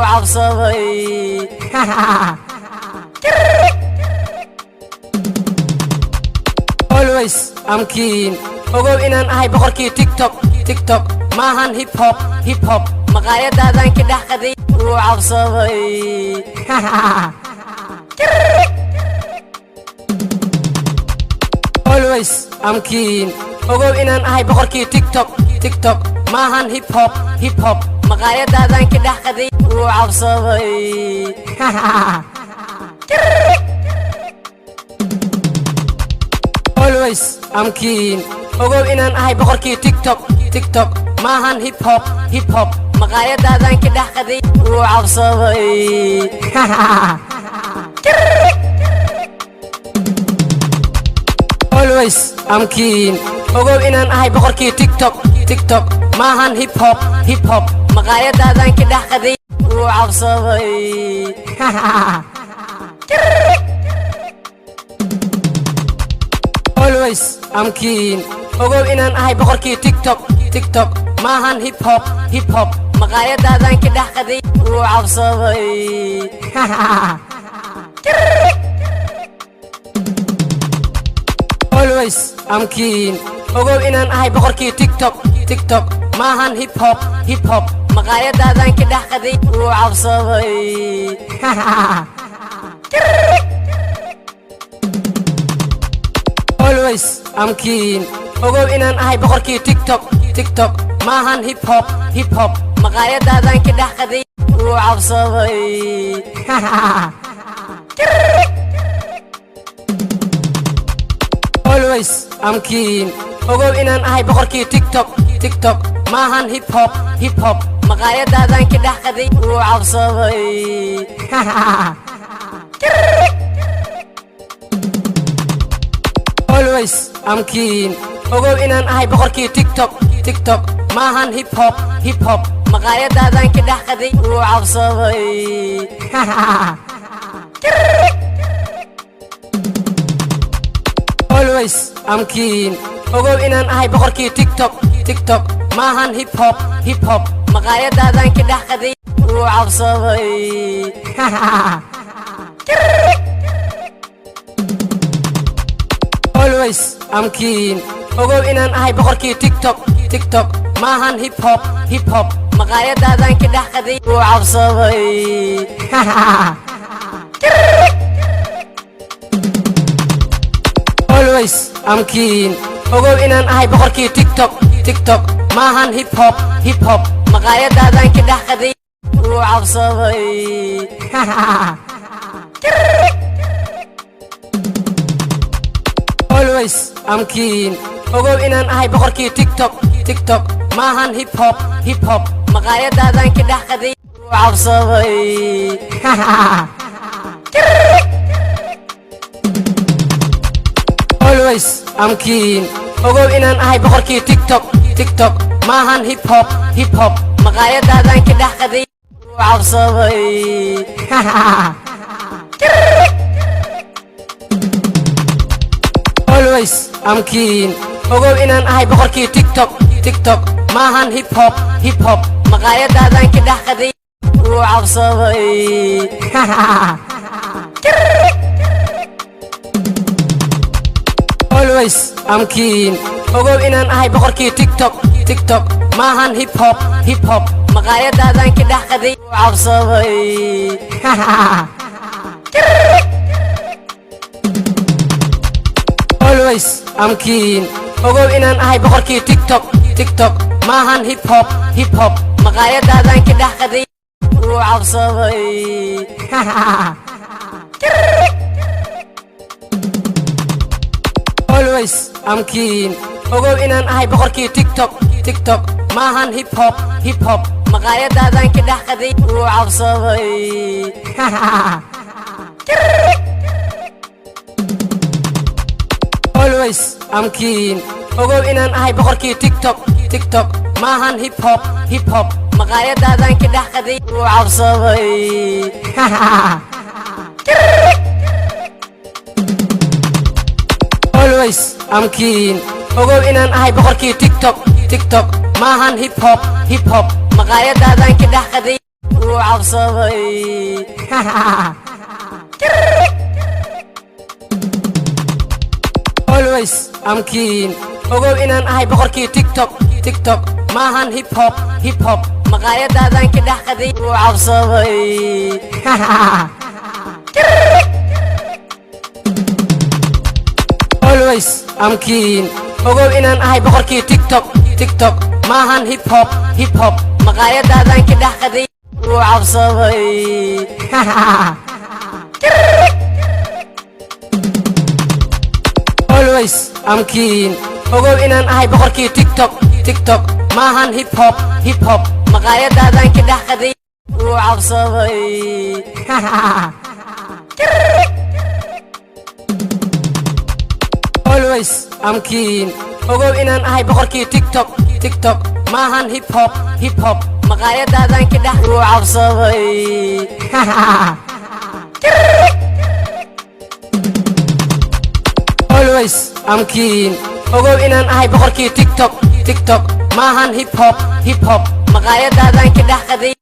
وعصبي Always I'm keen ogow inaan ahay boqorkii TikTok maahan hip hop maqaayadaadan ka dhex qaday wuu cabsaday Always I'm keen ogow inaan ahay boqorkii TikTok maahan hip hop maqaayadaadan ka dhex qaday wuu cabsaday Always I'm keen ogow inaan ahay boqorkii TikTok maahan hip hop maqaayadaadan ka dhex qaday wuu cabsaday Always I'm keen ogow inaan ahay boqorkii TikTok maahan hip hop maqaayadaadan ka dhex qaday wuu cabsaday Always I'm keen ogow inaan ahay boqorkii TikTok maahan hip hop maqaayadaadan ka dhex qaday wuu cabsaday Always I'm keen ogow inaan ahay boqorkii TikTok maahan hip hop maqaayadaadan ka dhex qaday wuu cabsaday Always I'm keen ogow inaan ahay boqorkii TikTok maahan hip hop maqaayadaadan ka dhex qaday wuu cabsaday Always I'm keen ogow inaan ahay boqorkii TikTok maahan hip hop maqaayadaadan ka dhex qaday wuu cabsaday Always I'm keen ogow inaan ahay boqorkii TikTok maahan hip hop maqaayadaadan ka dhex qaday wuu cabsaday Always I'm keen ogow inaan ahay boqorkii TikTok maahan hip hop maqaayadaadan ka dhex qaday wuu cabsaday Always I'm keen ogow inaan ahay boqorkii TikTok maahan hip hop maqaayadaadan ka dhex qaday wuu cabsaday Always I'm keen ogow inaan ahay boqorkii TikTok maahan hip hop maqaayadaadan ka dhex qaday wuu cabsaday Always I'm keen ogow inaan ahay boqorkii TikTok maahan hip hop maqaayadaadan ka dhex qaday wuu cabsaday Always I'm keen ogow inaan ahay boqorkii TikTok maahan hip hop maqaayadaadan ka dhex qaday wuu cabsaday Always I'm keen ogow inaan ahay boqorkii TikTok maahan hip hop maqaayadaadan ka dhex qaday wuu cabsaday Always I'm keen ogow inaan ahay boqorkii TikTok maahan hip hop maqaayadaadan ka dhex qaday wuu cabsaday Always I'm keen ogow inaan ahay boqorkii TikTok maahan hip hop maqaayadaadan ka dhex qaday wuu cabsaday Always I'm keen ogow inaan ahay boqorkii TikTok maahan hip hop maqaayadaadan ka dhex qaday wuu cabsaday Always I'm keen ogow inaan ahay boqorkii TikTok maahan hip hop maqaayadaadan ka dhex qaday wuu cabsaday Always I'm keen ogow inaan ahay boqorkii TikTok maahan hip hop maqaayadaadan ka dhex qaday wuu cabsaday always I'm keen ogow inaan ahay boqorkii tiktok tiktok maahan hip hop maqaayadaadan ka dhex qaday wuu cabsaday always I'm keen ogow inaan ahay boqorkii tiktok tiktok maahan hip hop maqaayadaadan ka dhex qaday wuu cabsaday always I'm keen ogow inaan ahay boqorkii tiktok tiktok maahan hip hop maqaayadaadan ka dhex qaday wuu cabsaday always I'm keen ogow inaan ahay boqorkii tiktok tiktok maahan hip hop maqaayadaadan ka dhex wuu cabsaday always I'm keen ogow inaan ahay boqorkii tiktok tiktok maahan hip hop maqaayadaadan ka dhex qaday